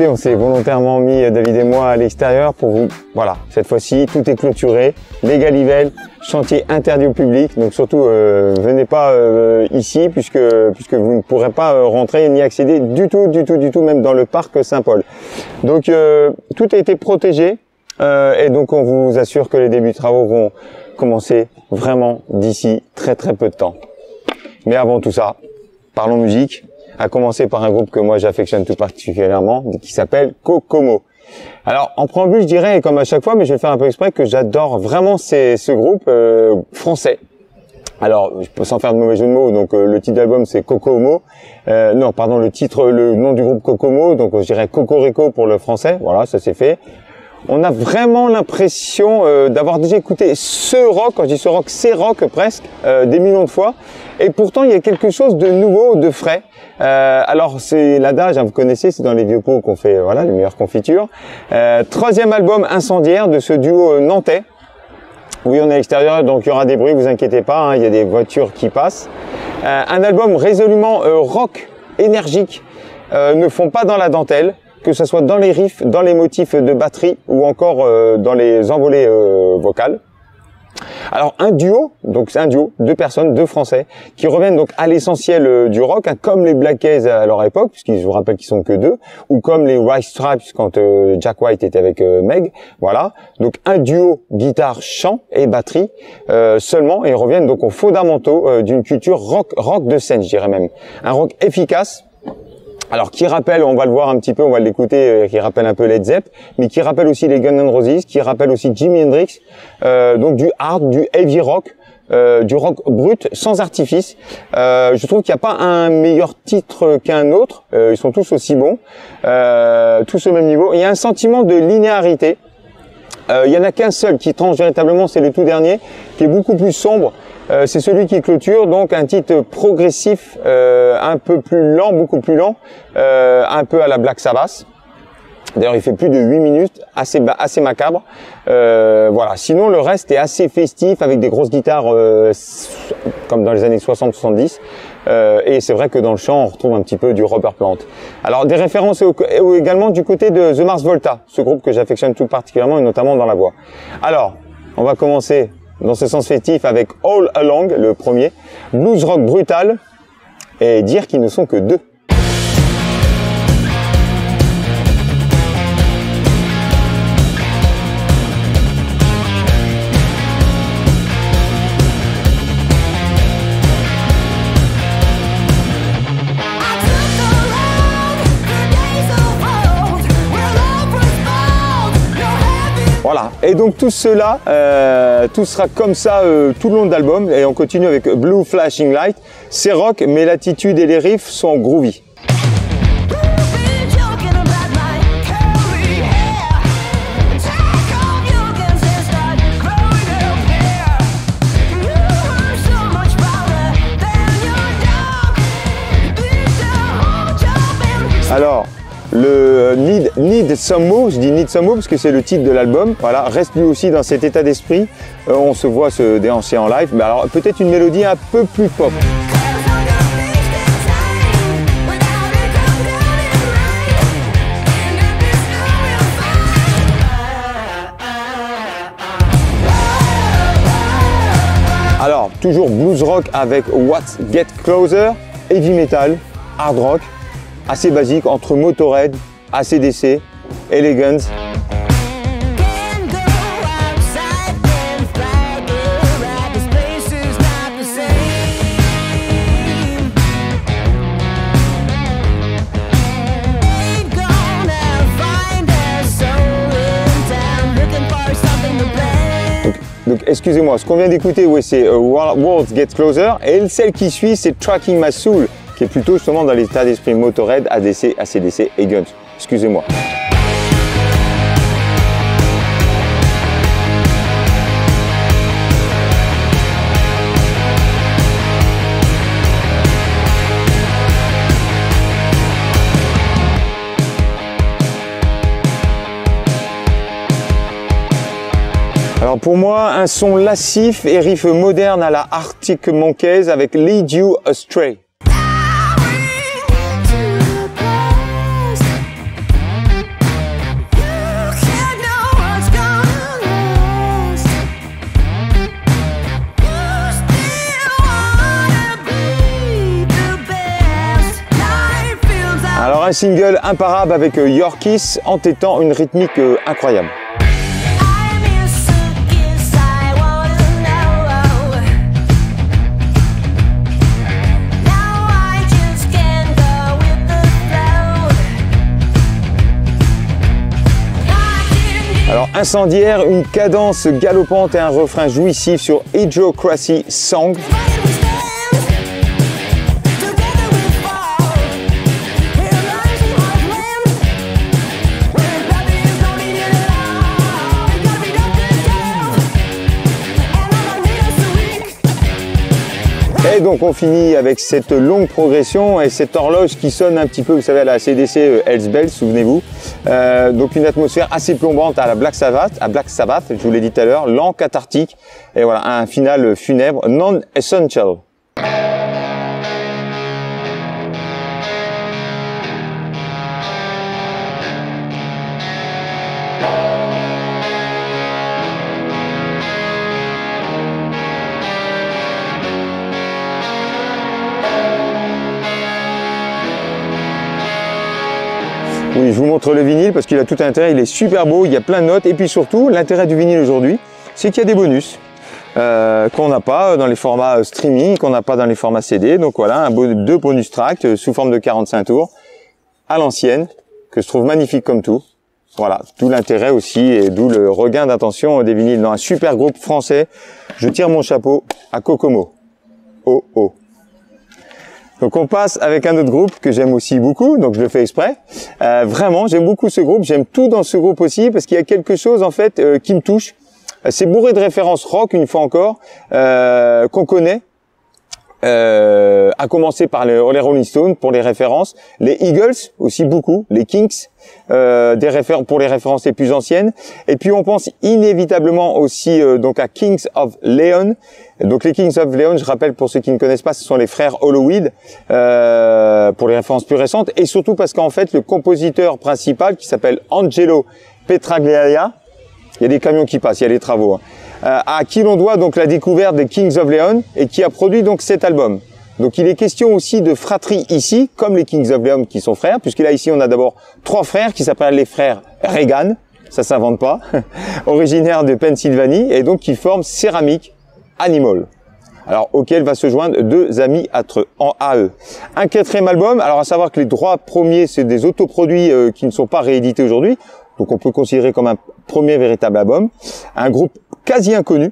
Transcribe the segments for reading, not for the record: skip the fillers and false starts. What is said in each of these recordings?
écoutez, on s'est volontairement mis, David et moi, à l'extérieur pour vous. Voilà, cette fois-ci, tout est clôturé, les Galivelles, chantier interdit au public. Donc surtout, venez pas ici puisque vous ne pourrez pas rentrer ni accéder du tout, même dans le parc Saint-Paul. Donc tout a été protégé et donc on vous assure que les débuts de travaux vont commencer vraiment d'ici très peu de temps. Mais avant tout ça, parlons musique. À commencer par un groupe que moi j'affectionne tout particulièrement, qui s'appelle Kokomo. Alors en préambule, je dirais, comme à chaque fois, mais je vais faire un peu exprès, que j'adore vraiment ce groupe français. Alors, sans faire de mauvais jeu de mots, donc le titre d'album c'est Kokomo. Non, pardon, le nom du groupe Kokomo, donc je dirais Cocorico pour le français. Voilà, ça c'est fait. On a vraiment l'impression d'avoir déjà écouté ce rock, quand je dis ce rock, c'est rock presque, des millions de fois. Et pourtant, il y a quelque chose de nouveau, de frais. Alors, c'est l'adage, hein, vous connaissez, c'est dans les vieux pots qu'on fait voilà, les meilleures confitures. Troisième album incendiaire de ce duo nantais. Oui, on est à l'extérieur, donc il y aura des bruits, vous inquiétez pas, hein, il y a des voitures qui passent. Un album résolument rock, énergique, ne font pas dans la dentelle. Que ce soit dans les riffs, dans les motifs de batterie ou encore dans les envolées vocales. Alors un duo, donc c'est un duo, deux personnes, deux Français, qui reviennent donc à l'essentiel du rock, hein, comme les Black Keys à leur époque, puisqu'ils je vous rappelle qu'ils sont que deux, ou comme les White Stripes quand Jack White était avec Meg, voilà. Donc un duo guitare, chant et batterie seulement, et ils reviennent donc aux fondamentaux d'une culture rock de scène, je dirais même. Un rock efficace. Alors qui rappelle, on va le voir un petit peu, on va l'écouter, qui rappelle un peu Led Zepp, mais qui rappelle aussi les Guns N' Roses, qui rappelle aussi Jimi Hendrix, donc du hard, du heavy rock, du rock brut, sans artifice. Je trouve qu'il n'y a pas un meilleur titre qu'un autre, ils sont tous aussi bons, tous au même niveau. Il y a un sentiment de linéarité. Il y en a qu'un seul qui tranche véritablement, c'est le tout dernier, qui est beaucoup plus sombre. C'est celui qui clôture, donc un titre progressif, un peu plus lent, beaucoup plus lent, un peu à la Black Sabbath. D'ailleurs, il fait plus de 8 minutes, assez macabre. Voilà. Sinon, le reste est assez festif, avec des grosses guitares, comme dans les années 60-70. Et c'est vrai que dans le chant, on retrouve un petit peu du Robert Plant. Alors, des références également du côté de The Mars Volta, ce groupe que j'affectionne tout particulièrement, et notamment dans la voix. Alors, on va commencer dans ce sens festif avec All Along, le premier, blues rock brutal, et dire qu'ils ne sont que deux. Voilà, et donc tout cela, tout sera comme ça tout le long de l'album, et on continue avec Blue Flashing Light. C'est rock, mais l'attitude et les riffs sont groovy. Alors, le Need Some More, je dis Need Some More parce que c'est le titre de l'album, voilà, reste lui aussi dans cet état d'esprit. On se voit se déhancher en live, mais alors peut-être une mélodie un peu plus pop. Alors, toujours blues rock avec What's Get Closer, heavy metal, hard rock, assez basique entre Motorhead, AC/DC, Elegance. Donc excusez-moi, ce qu'on vient d'écouter, oui, c'est Words Get Closer, et celle qui suit, c'est Tracking My Soul, qui est plutôt justement dans l'état d'esprit Motorhead, ADC, AC/DC et Guns. Excusez-moi. Alors pour moi, un son lascif et riff moderne à la Arctic Monkeys avec Lead You Astray. Alors un single imparable avec Yorkies entêtant une rythmique incroyable. Alors incendiaire, une cadence galopante et un refrain jouissif sur Idiocracy Song. Et donc on finit avec cette longue progression et cette horloge qui sonne un petit peu, vous savez, à la CDC Hells Bells, souvenez-vous. Donc une atmosphère assez plombante à la Black Sabbath, je vous l'ai dit tout à l'heure, lent, cathartique, et voilà, un final funèbre, non-essential. Oui, je vous montre le vinyle parce qu'il a tout intérêt, il est super beau, il y a plein de notes. Et puis surtout, l'intérêt du vinyle aujourd'hui, c'est qu'il y a des bonus qu'on n'a pas dans les formats streaming, qu'on n'a pas dans les formats CD. Donc voilà, deux bonus tracks sous forme de 45 tours à l'ancienne, que je trouve magnifique comme tout. Voilà, tout l'intérêt aussi et d'où le regain d'attention des vinyles dans un super groupe français. Je tire mon chapeau à Kokomo. Oh oh. Donc on passe avec un autre groupe que j'aime aussi beaucoup, donc je le fais exprès. Vraiment, j'aime beaucoup ce groupe, j'aime tout dans ce groupe aussi, parce qu'il y a quelque chose en fait qui me touche. C'est bourré de références rock, une fois encore, qu'on connaît, à commencer par les Rolling Stones pour les références, les Eagles aussi beaucoup, les Kinks, pour les références les plus anciennes. Et puis on pense inévitablement aussi donc à Kings of Leon. Donc les Kings of Leon, je rappelle pour ceux qui ne connaissent pas, ce sont les frères Holloway pour les références plus récentes, et surtout parce qu'en fait le compositeur principal qui s'appelle Angelo Petraglia, il y a des camions qui passent, il y a des travaux, à qui l'on doit donc la découverte des Kings of Leon et qui a produit donc cet album. Donc il est question aussi de fratrie ici, comme les Kings of Leon qui sont frères, puisque là ici on a d'abord 3 frères qui s'appellent les frères Reagan, ça s'invente pas, originaires de Pennsylvanie, et donc qui forment Ceramic Animal, alors auquel va se joindre 2 amis à eux. Un 4e album, alors à savoir que les droits premiers c'est des autoproduits qui ne sont pas réédités aujourd'hui, donc on peut considérer comme un premier véritable album. Un groupe quasi inconnu.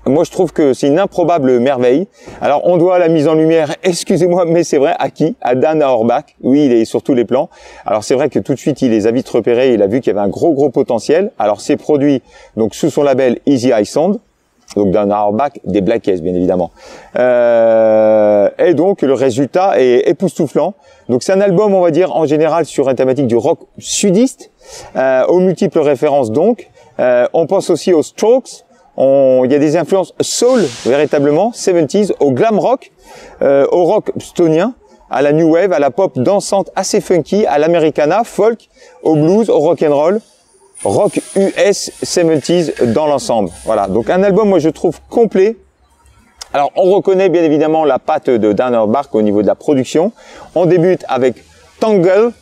Moi je trouve que c'est une improbable merveille. Alors on doit la mise en lumière, excusez-moi, mais c'est vrai, à qui? À Dan Auerbach. Oui, il est sur tous les plans. Alors c'est vrai que tout de suite il les a vite repérés, il a vu qu'il y avait un gros potentiel. Alors c'est produit donc sous son label Easy Eye Sound. Donc Dan Auerbach, des Black Keys bien évidemment. Et donc le résultat est époustouflant. Donc c'est un album, on va dire, en général sur une thématique du rock sudiste, aux multiples références donc. On pense aussi aux Strokes, il y a des influences soul, véritablement, 70s, au glam rock, au rock stonien, à la new wave, à la pop dansante assez funky, à l'americana, folk, au blues, au rock and roll. Rock US 70s dans l'ensemble. Voilà, donc un album, moi je trouve complet. Alors on reconnaît bien évidemment la patte de Dan Auerbach au niveau de la production. On débute avec Tangle,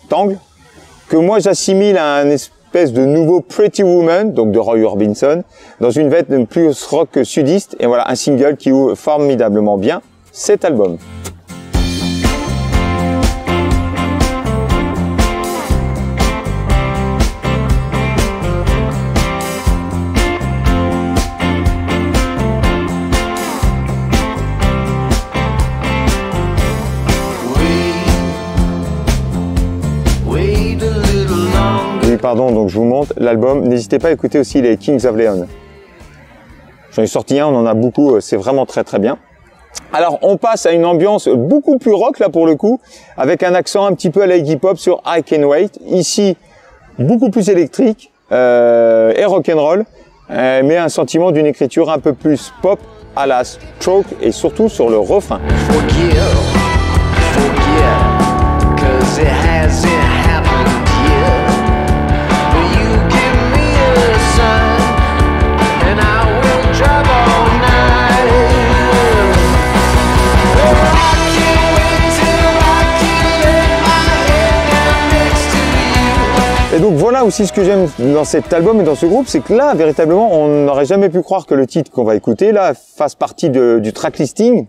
que moi j'assimile à un espèce de nouveau Pretty Woman, donc de Roy Orbison, dans une veine plus rock sudiste. Et voilà, un single qui ouvre formidablement bien cet album. Pardon, donc je vous montre l'album. N'hésitez pas à écouter aussi les Kings of Leon. J'en ai sorti un, on en a beaucoup, c'est vraiment très bien. Alors on passe à une ambiance beaucoup plus rock là pour le coup, avec un accent un petit peu à la Iggy Pop sur I Can Wait. Ici, beaucoup plus électrique et rock'n'roll, mais un sentiment d'une écriture un peu plus pop à la Stroke et surtout sur le refrain. aussi, ce que j'aime dans cet album et dans ce groupe, c'est que là, véritablement, on n'aurait jamais pu croire que le titre qu'on va écouter, là, fasse partie du track listing.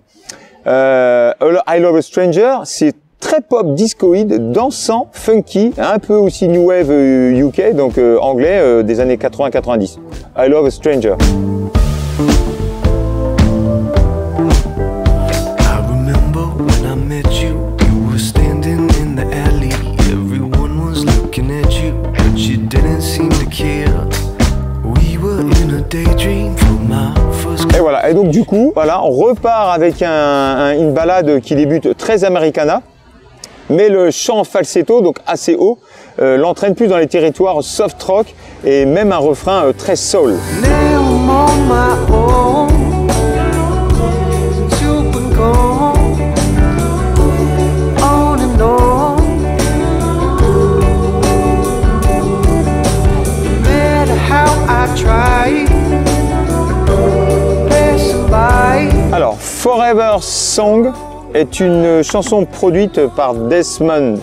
I Love a Stranger, c'est très pop discoïde, dansant, funky, un peu aussi new wave UK, donc anglais des années 80-90. I Love a Stranger. Et voilà, et donc du coup, voilà, on repart avec une ballade qui débute très americana, mais le chant falsetto, donc assez haut, l'entraîne plus dans les territoires soft rock et même un refrain très soul. Alors, Forever Song est une chanson produite par Desmond,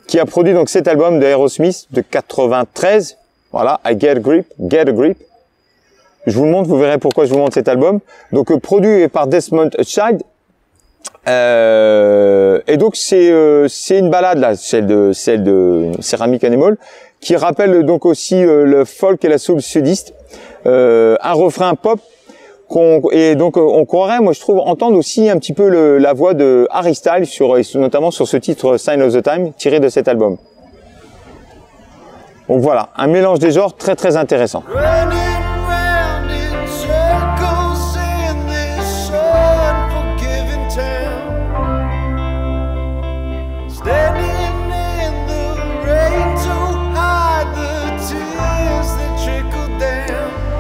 qui a produit donc cet album de Aerosmith de 93. Voilà, I Get a Grip, Get a Grip. Je vous le montre, vous verrez pourquoi je vous montre cet album. Donc produit par Desmond Child. Et donc c'est une balade là, celle de Ceramic Animal, qui rappelle donc aussi le folk et la soul sudiste. Un refrain pop et donc on croirait, moi je trouve, entendre aussi un petit peu la voix de Harry Styles notamment sur ce titre Sign of the Time tiré de cet album. Donc voilà, un mélange des genres très très intéressant.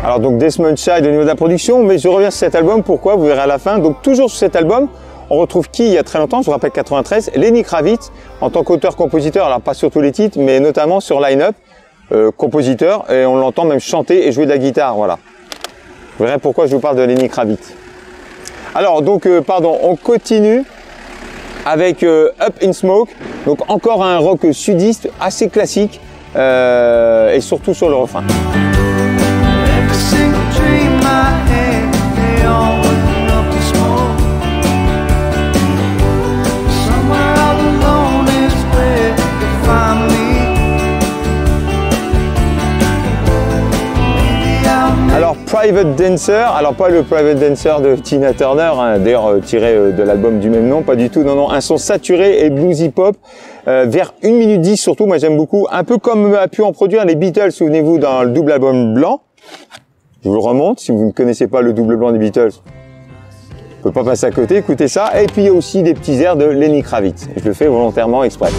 Alors donc Desmond Child au niveau de la production, mais je reviens sur cet album, pourquoi, vous verrez à la fin. Donc toujours sur cet album, on retrouve qui il y a très longtemps, je vous rappelle 93, Lenny Kravitz en tant qu'auteur-compositeur, alors pas sur tous les titres, mais notamment sur Line Up, compositeur, et on l'entend même chanter et jouer de la guitare, voilà. Vous verrez pourquoi je vous parle de Lenny Kravitz. Alors donc, on continue avec Up in Smoke, donc encore un rock sudiste assez classique, et surtout sur le refrain. Alors Private Dancer, alors pas le Private Dancer de Tina Turner, hein, d'ailleurs tiré de l'album du même nom, pas du tout, non, non, un son saturé et bluesy pop, vers 1 minute 10 surtout, moi j'aime beaucoup, un peu comme a pu en produire les Beatles, souvenez-vous, dans le double album blanc. Je vous le remonte, si vous ne connaissez pas le double blanc des Beatles, on peut pas passer à côté, écoutez ça. Et puis il y a aussi des petits airs de Lenny Kravitz, je le fais volontairement exprès.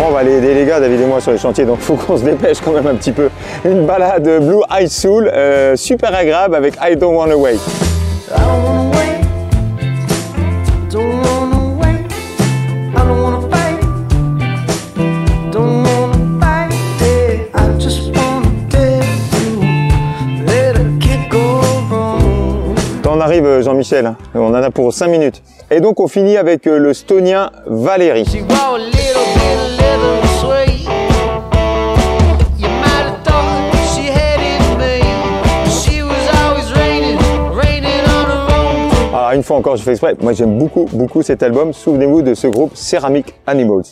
On va aller aider les gars, David et moi, sur les chantiers, donc faut qu'on se dépêche quand même un petit peu. Une balade Blue Eyed Soul, super agréable avec I Don't Wanna Wait. On arrive, Jean-Michel, hein. On en a pour 5 minutes. Et donc on finit avec le stonien Valérie. Alors une fois encore, je fais exprès, moi j'aime beaucoup cet album. Souvenez-vous de ce groupe Ceramic Animals.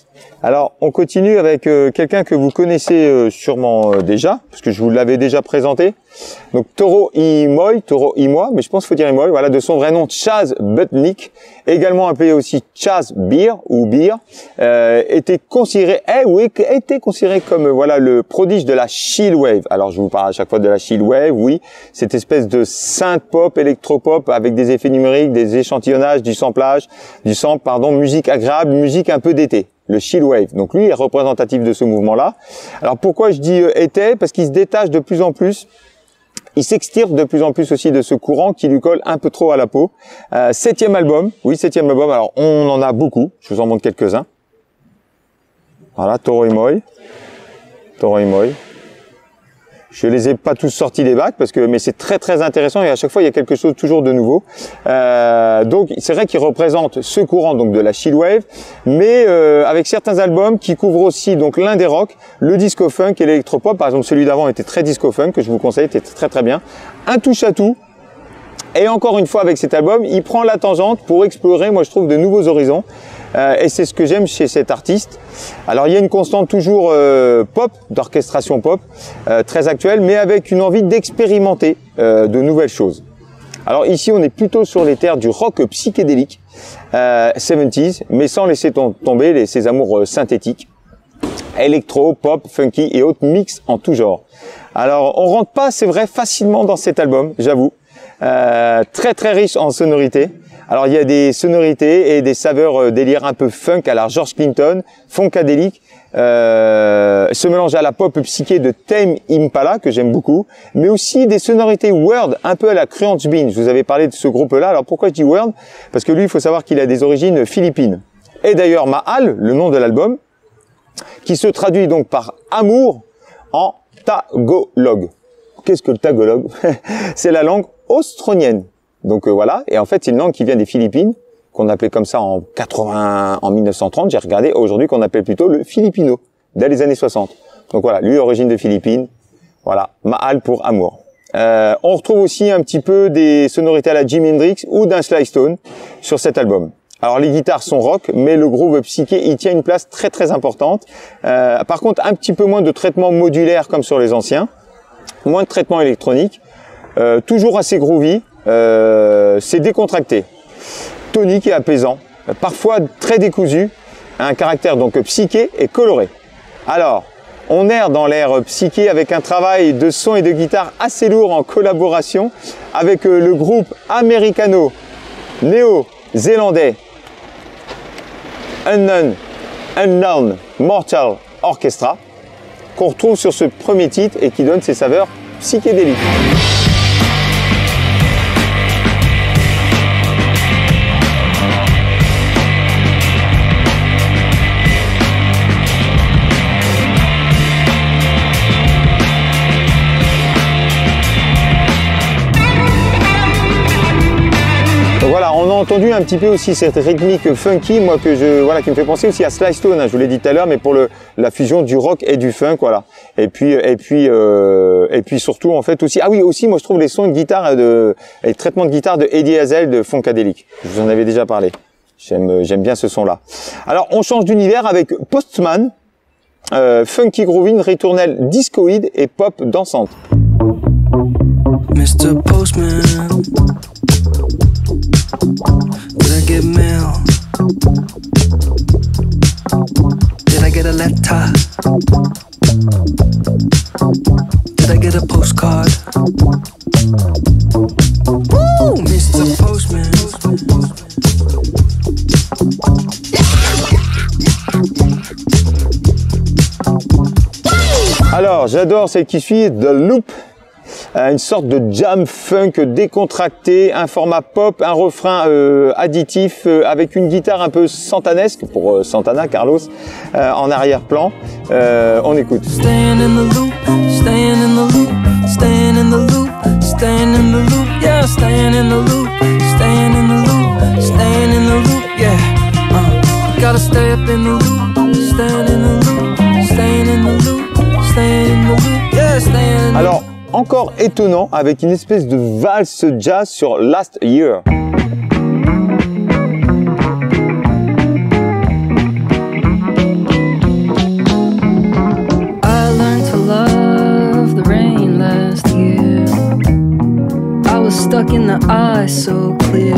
Alors on continue avec quelqu'un que vous connaissez sûrement déjà, parce que je vous l'avais déjà présenté. Donc Toro y Moi, mais je pense qu'il faut dire Imoy, voilà, de son vrai nom Chaz Butnick, également appelé aussi Chaz Beer ou Beer, était considéré comme voilà le prodige de la chill wave. Alors je vous parle à chaque fois de la chill wave, oui, cette espèce de synth pop, électropop avec des effets numériques, des échantillonnages, du sample, musique agréable, musique un peu d'été. Le chill wave. Donc lui est représentatif de ce mouvement-là. Alors pourquoi je dis était? Parce qu'il se détache de plus en plus il s'extirpe de plus en plus aussi de ce courant qui lui colle un peu trop à la peau. 7e album, oui 7e album, alors on en a beaucoup, je vous en montre quelques-uns. Voilà, Toro y Moi. Je les ai pas tous sortis des bacs mais c'est très intéressant et à chaque fois il y a quelque chose toujours de nouveau. Donc c'est vrai qu'il représente ce courant donc de la chillwave, mais avec certains albums qui couvrent aussi donc l'indie rock, le disco funk et l'électropop. Par exemple celui d'avant était très disco funk que je vous conseille, était très bien. Un touche à tout. Et encore une fois avec cet album, il prend la tangente pour explorer, moi je trouve, de nouveaux horizons. Et c'est ce que j'aime chez cet artiste. Alors il y a une constante toujours pop, d'orchestration pop, très actuelle, mais avec une envie d'expérimenter de nouvelles choses. Alors ici on est plutôt sur les terres du rock psychédélique, 70s, mais sans laisser tomber ses amours synthétiques, électro, pop, funky et autres mix en tout genre. Alors on rentre pas, c'est vrai, facilement dans cet album, j'avoue. Très riche en sonorités. Alors il y a des sonorités et des saveurs délire un peu funk à la George Clinton, funkadélique, ce mélange à la pop psyché de Tame Impala que j'aime beaucoup, mais aussi des sonorités world un peu à la Crunch Bean. Je vous avais parlé de ce groupe-là. Alors pourquoi je dis world? Parce que lui, il faut savoir qu'il a des origines philippines. Et d'ailleurs Mahal, le nom de l'album, qui se traduit donc par amour en tagalog. Qu'est-ce que le tagalog? C'est la langue australienne. Donc voilà, et en fait c'est une langue qui vient des Philippines, qu'on appelait comme ça en 1930, j'ai regardé, aujourd'hui qu'on appelle plutôt le filipino, dès les années 60. Donc voilà, lui origine de Philippines, voilà, Mahal pour amour. On retrouve aussi un petit peu des sonorités à la Jimi Hendrix ou d'un Sly Stone sur cet album. Alors les guitares sont rock, mais le groove psyché il tient une place très importante. Par contre un petit peu moins de traitement modulaire comme sur les anciens, moins de traitement électronique, toujours assez groovy. C'est décontracté, tonique et apaisant, parfois très décousu, un caractère donc psyché et coloré. Alors, on erre dans l'ère psyché avec un travail de son et de guitare assez lourd en collaboration avec le groupe américano-néo-zélandais Unknown Mortal Orchestra, qu'on retrouve sur ce premier titre et qui donne ses saveurs psychédéliques. Voilà, on a entendu un petit peu aussi cette rythmique funky, moi qui me fait penser aussi à Sly Stone, hein, je vous l'ai dit tout à l'heure, mais pour la fusion du rock et du funk, voilà. Et puis surtout en fait aussi, ah oui aussi, moi je trouve les sons de guitare et le traitement de guitare de Eddie Hazel de Funkadelic. Je vous en avais déjà parlé. J'aime bien ce son-là. Alors on change d'univers avec Postman, funky grooving, ritournelle discoïde et pop dansante. Mr. Postman, did I get mail? Did I get a letter? Did I get a postcard? Woo, Mr. Postman. Alors, j'adore celle qui suit, The Loop. Une sorte de jam funk décontracté, un format pop, un refrain additif avec une guitare un peu santanesque pour Santana, Carlos, en arrière-plan. On écoute. Staying in the loop, staying in the loop, staying in the loop, staying in the loop, yeah, staying in the loop, staying in the loop, staying in the loop, yeah. Gotta stay up in the loop, staying in the loop, staying in the loop, staying in the loop, yeah, staying in the loop. Alors, encore étonnant avec une espèce de valse jazz sur Last Year. I learned to love the rain last year. I was stuck in the ice so clear.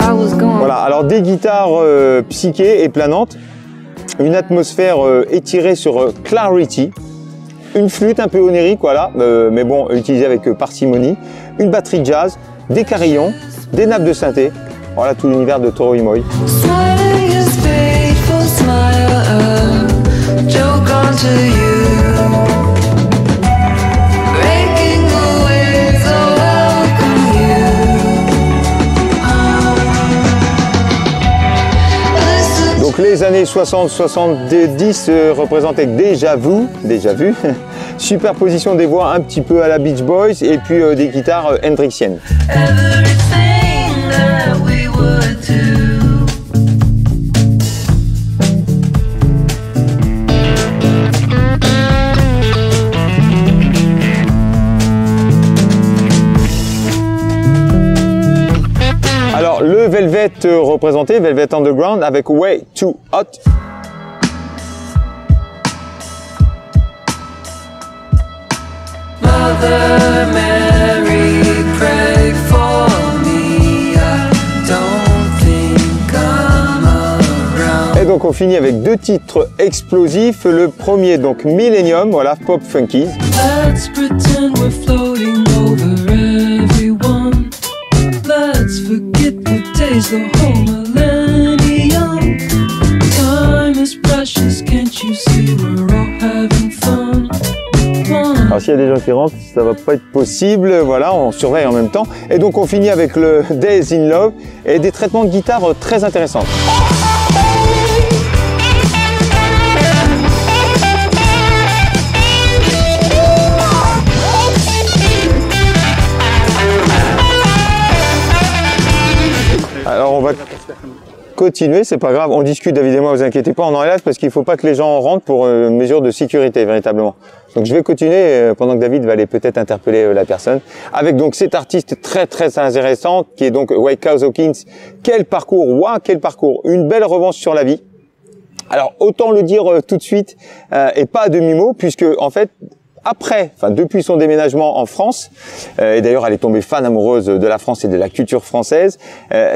I was going. Voilà, alors des guitares psychées et planantes, une atmosphère étirée sur Clarity. Une flûte un peu onirique, voilà, mais bon, utilisée avec parcimonie, une batterie jazz, des carillons, des nappes de synthé, voilà tout l'univers de Toro y Moi. les années 60-70 représentaient déjà vu, superposition des voix un petit peu à la Beach Boys et puis des guitares hendrixiennes. Alors le Velvet représenté, Velvet Underground avec Way Too Hot. Mother Mary, pray for me. I don't think I'm around. Et donc on finit avec deux titres explosifs. Le premier donc Millennium, voilà, pop funky. Let's pretend we're floating over everyone. Let's forget the days, the whole millennium. Time is precious, can't you see we're all having fun? Alors s'il y a des gens qui rentrent, ça va pas être possible, voilà, on surveille en même temps. Et donc on finit avec le Days in Love et des traitements de guitare très intéressants. Alors on va continuer, c'est pas grave, on discute David et moi, vous inquiétez pas, on en est là parce qu'il faut pas que les gens rentrent pour mesure de sécurité véritablement. Donc je vais continuer pendant que David va aller peut-être interpeller la personne avec donc cet artiste très intéressant qui est donc White Hawkins. Quel parcours, waouh, quel parcours, une belle revanche sur la vie. Alors autant le dire tout de suite et pas à demi-mot puisque en fait après, enfin depuis son déménagement en France, et d'ailleurs elle est tombée fan amoureuse de la France et de la culture française,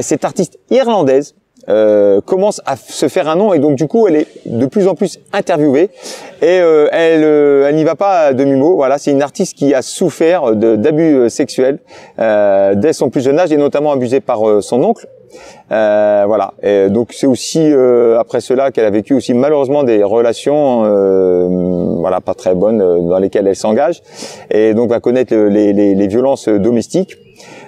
cette artiste irlandaise commence à se faire un nom et donc du coup elle est de plus en plus interviewée et elle n'y va pas à demi-mot. Voilà, c'est une artiste qui a souffert d'abus sexuels dès son plus jeune âge et notamment abusée par son oncle. Voilà, et donc c'est aussi après cela qu'elle a vécu aussi malheureusement des relations voilà pas très bonnes dans lesquelles elle s'engage et donc va connaître les violences domestiques.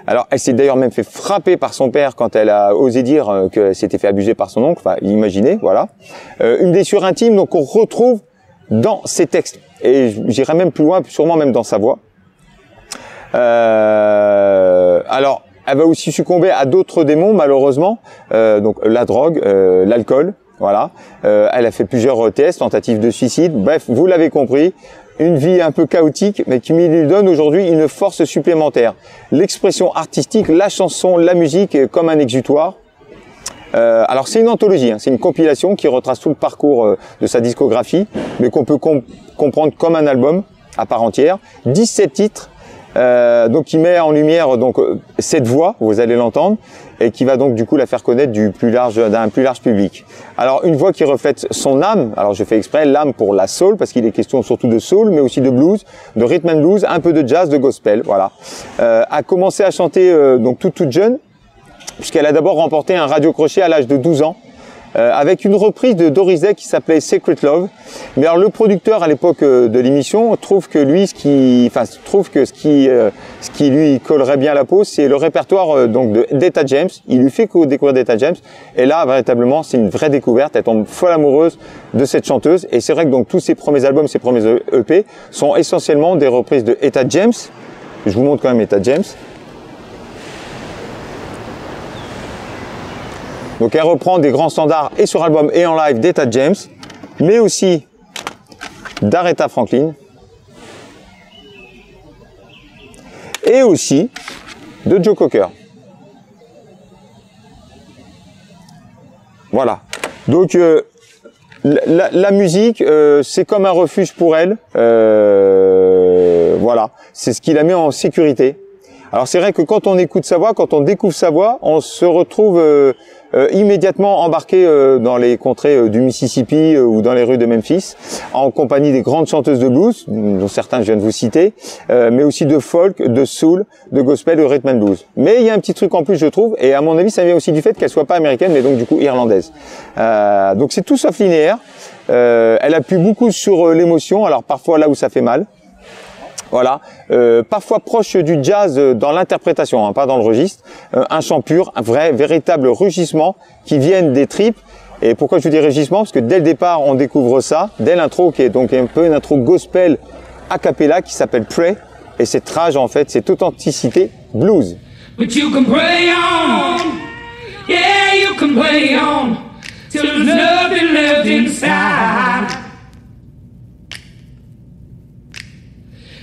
Alors elle s'est d'ailleurs même fait frapper par son père quand elle a osé dire qu'elle s'était fait abuser par son oncle, enfin imaginez, voilà. Une blessure intime donc qu'on retrouve dans ses textes et j'irai même plus loin, sûrement même dans sa voix. Alors elle va aussi succomber à d'autres démons malheureusement, donc la drogue, l'alcool, voilà. Elle a fait plusieurs tests, tentatives de suicide. Bref, vous l'avez compris, une vie un peu chaotique, mais qui lui donne aujourd'hui une force supplémentaire. L'expression artistique, la chanson, la musique, comme un exutoire. Alors c'est une anthologie, hein, c'est une compilation qui retrace tout le parcours de sa discographie, mais qu'on peut comprendre comme un album à part entière. 17 titres. Donc il met en lumière donc cette voix, vous allez l'entendre, et qui va donc du coup la faire connaître d'un plus large public. Alors une voix qui reflète son âme, alors je fais exprès l'âme pour la soul parce qu'il est question surtout de soul, mais aussi de blues, de rhythm and blues, un peu de jazz, de gospel, voilà. A commencé à chanter donc toute jeune, puisqu'elle a d'abord remporté un radio crochet à l'âge de 12 ans. Avec une reprise de Doris Day qui s'appelait Secret Love. Mais alors le producteur à l'époque de l'émission trouve que ce qui lui collerait bien à la peau, c'est le répertoire donc d'Etta James. Il lui fait découvrir d'Etta James et là véritablement c'est une vraie découverte. Elle tombe folle amoureuse de cette chanteuse et c'est vrai que donc tous ses premiers albums, ses premiers EP sont essentiellement des reprises de Etta James. Je vous montre quand même Etta James. Donc elle reprend des grands standards et sur album et en live d'Etta James, mais aussi d'Aretha Franklin et aussi de Joe Cocker. Voilà. Donc la musique, c'est comme un refuge pour elle. Voilà. C'est ce qui la met en sécurité. Alors c'est vrai que quand on écoute sa voix, quand on découvre sa voix, on se retrouve immédiatement embarqué dans les contrées du Mississippi ou dans les rues de Memphis, en compagnie des grandes chanteuses de blues, dont certains je viens de vous citer, mais aussi de folk, de soul, de gospel, de rhythm and blues. Mais il y a un petit truc en plus, je trouve, et à mon avis, ça vient aussi du fait qu'elle soit pas américaine, mais donc du coup irlandaise. Donc c'est tout sauf linéaire. Elle appuie beaucoup sur l'émotion, alors parfois là où ça fait mal. Voilà, parfois proche du jazz dans l'interprétation, hein, pas dans le registre. Un chant pur, un véritable rugissement qui viennent des tripes Et pourquoi je dis régissement? Parce que dès le départ, on découvre ça, dès l'intro, qui est donc un peu une intro gospel a cappella qui s'appelle Pray. Et cette rage, en fait, cette authenticité blues. But you can pray on, yeah, you can pray on, till there's nothing left inside.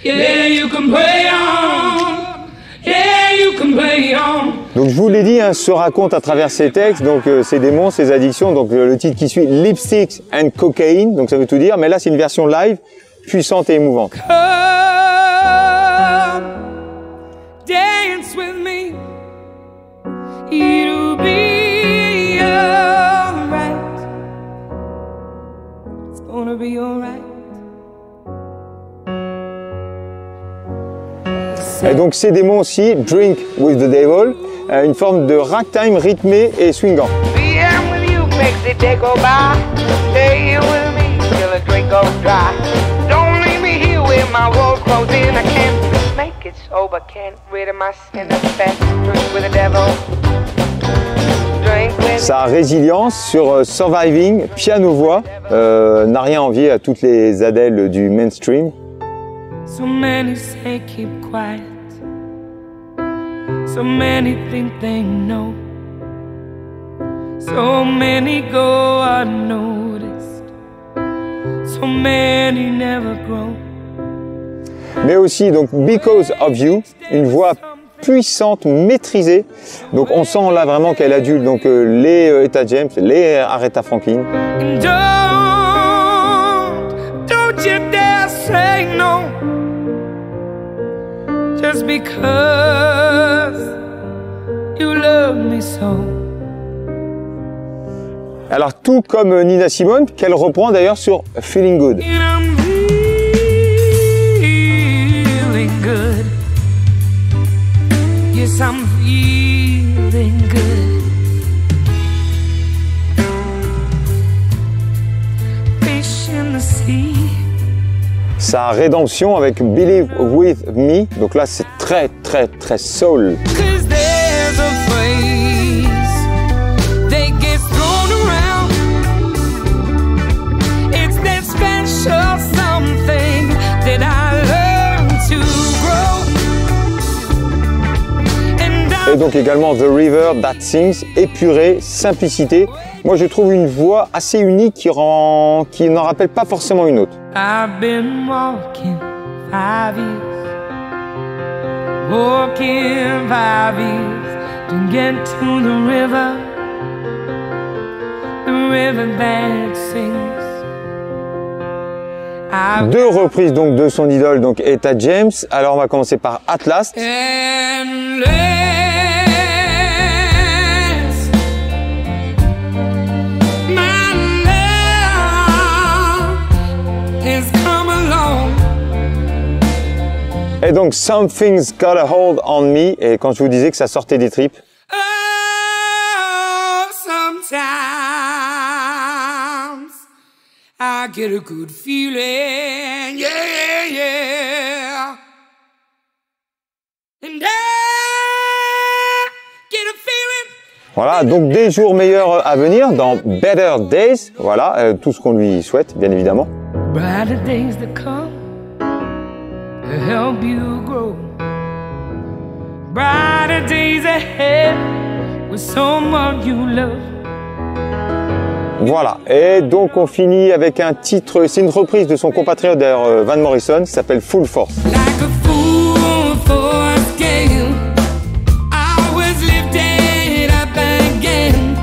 Yeah, you can pray on, yeah, you can pray on. Donc je vous l'ai dit, hein, se raconte à travers ces textes, donc ces démons, ces addictions, donc le titre qui suit, Lipsticks and Cocaine, donc ça veut tout dire, mais là c'est une version live, puissante et émouvante. Come, dance with me, it'll be alright, it's gonna be alright. Et donc ces démons aussi, Drink with the Devil, une forme de ragtime rythmé et swingant. Sa résilience sur Surviving, piano-voix, n'a rien envié à toutes les Adèle du mainstream. So many say keep quiet, so many think they know, so many go unnoticed, so many never grow. Mais aussi donc Because of You, une voix puissante, maîtrisée. Donc on sent là vraiment qu'elle adulte donc les Etta James, les Aretha Franklin. And don't you dare say no, just because you love me so. Alors tout comme Nina Simone, qu'elle reprend d'ailleurs sur Feeling Good. And I'm feeling good. Yes, I'm feeling good. Fish in the sea. Sa rédemption avec Believe With Me, donc là c'est très soul. 'Cause there's a phrase that gets thrown around. It's that special something that I learned to grow. And Et donc également The River That Sings, épurée, simplicité. Moi je trouve une voix assez unique qui n'en rappelle pas forcément une autre. I've been walking 5 years, walking 5 years to get to the river that sings. Deux reprises donc de son idole, donc Etta James. Alors on va commencer par Atlas. And Et donc Something's Got a Hold on Me, et quand je vous disais que ça sortait des tripes. oh, sometimes I get a good feeling, yeah, yeah. And I get a feeling. Voilà, donc des jours meilleurs à venir dans Better Days. Voilà, tout ce qu'on lui souhaite, bien évidemment. Brighter days to come to help you grow. Brighter days ahead with someone you love. Voilà, et donc on finit avec un titre, c'est une reprise de son compatriote d'ailleurs Van Morrison, qui s'appelle Full Force. Like a fool for a scale, I was lifted up again.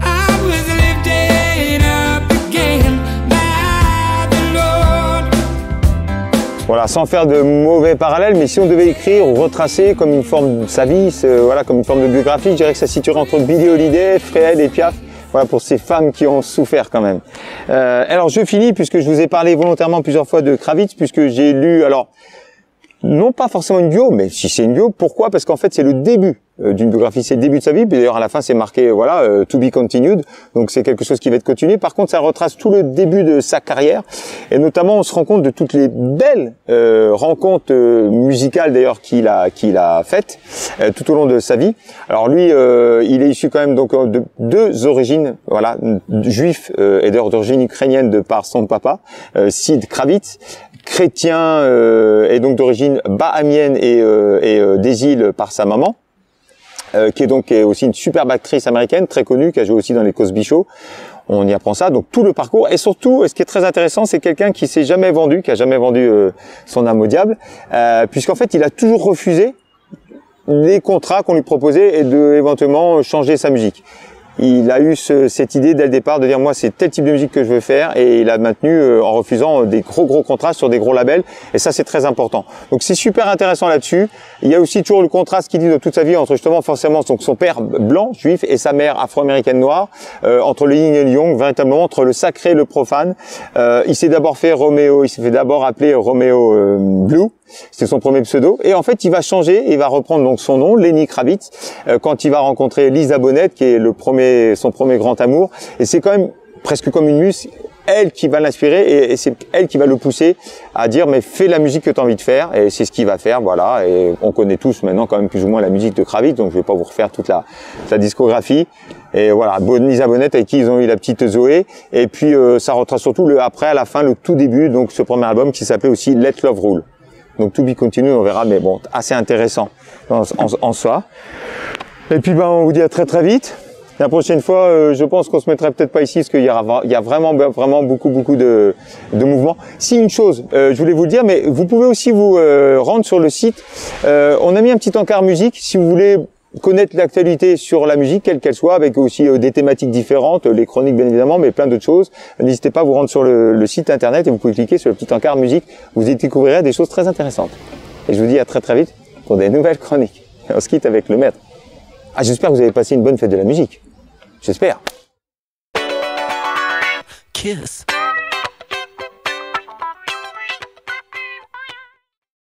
I was lifted up again by the Lord. Voilà, sans faire de mauvais parallèles, mais si on devait écrire ou retracer comme une forme de sa vie, voilà, comme une forme de biographie, je dirais que ça se situerait entre Billie Holiday, Fréhel et Piaf. Voilà, pour ces femmes qui ont souffert quand même. Alors je finis puisque je vous ai parlé volontairement plusieurs fois de Kravitz, puisque j'ai lu, alors Non, pas forcément une bio, mais si c'est une bio, pourquoi? Parce qu'en fait, c'est le début d'une biographie, c'est le début de sa vie. Puis d'ailleurs, à la fin, c'est marqué, voilà, to be continued. Donc, c'est quelque chose qui va être continué. Par contre, ça retrace tout le début de sa carrière. Et notamment, on se rend compte de toutes les belles rencontres musicales, d'ailleurs, qu'il a faites tout au long de sa vie. Alors, lui, il est issu quand même donc de deux origines, voilà, juif et d'ailleurs d'origine ukrainienne de par son papa, Sid Kravitz, chrétien et donc d'origine bahamienne et des îles par sa maman, qui est aussi une superbe actrice américaine très connue, qui a joué aussi dans les Cosby Show. On y apprend ça, donc tout le parcours. Et surtout, ce qui est très intéressant, c'est quelqu'un qui s'est jamais vendu, qui a jamais vendu son âme au diable, puisqu'en fait, il a toujours refusé les contrats qu'on lui proposait et de éventuellement changer sa musique. Il a eu cette idée dès le départ de dire moi c'est tel type de musique que je veux faire, et il a maintenu en refusant des gros contrats sur des gros labels, et ça c'est très important. Donc c'est super intéressant là-dessus. Il y a aussi toujours le contraste qu'il dit de toute sa vie entre justement forcément donc son père blanc juif et sa mère afro-américaine noire, entre le yin et le yang, véritablement entre le sacré et le profane. Il s'est d'abord fait Roméo, il s'est fait d'abord appeler Roméo Blue. C'était son premier pseudo, et en fait il va changer, il va reprendre donc son nom, Lenny Kravitz, quand il va rencontrer Lisa Bonet, qui est son premier grand amour, et c'est quand même presque comme une muse, elle qui va l'inspirer, et c'est elle qui va le pousser à dire mais fais la musique que tu as envie de faire, et c'est ce qu'il va faire, voilà. Et on connaît tous maintenant quand même plus ou moins la musique de Kravitz, donc je vais pas vous refaire toute la discographie. Et voilà, Lisa Bonet avec qui ils ont eu la petite Zoé, et puis ça retrace surtout après, à la fin, le tout début, donc ce premier album qui s'appelait aussi Let Love Rule. Donc to be continued, on verra, mais bon, assez intéressant en soi. Et puis on vous dit à très vite. La prochaine fois, je pense qu'on se mettrait peut-être pas ici, parce qu'il y a vraiment beaucoup de mouvements. Si, une chose, je voulais vous le dire, mais vous pouvez aussi vous rendre sur le site. On a mis un petit encart musique, si vous voulez connaître l'actualité sur la musique, quelle qu'elle soit, avec aussi des thématiques différentes, les chroniques bien évidemment, mais plein d'autres choses. N'hésitez pas à vous rendre sur le site internet, et vous pouvez cliquer sur le petit encart musique. Vous y découvrirez des choses très intéressantes. Et je vous dis à très vite pour des nouvelles chroniques. On se quitte avec le maître. Ah, j'espère que vous avez passé une bonne fête de la musique. J'espère. Kiss.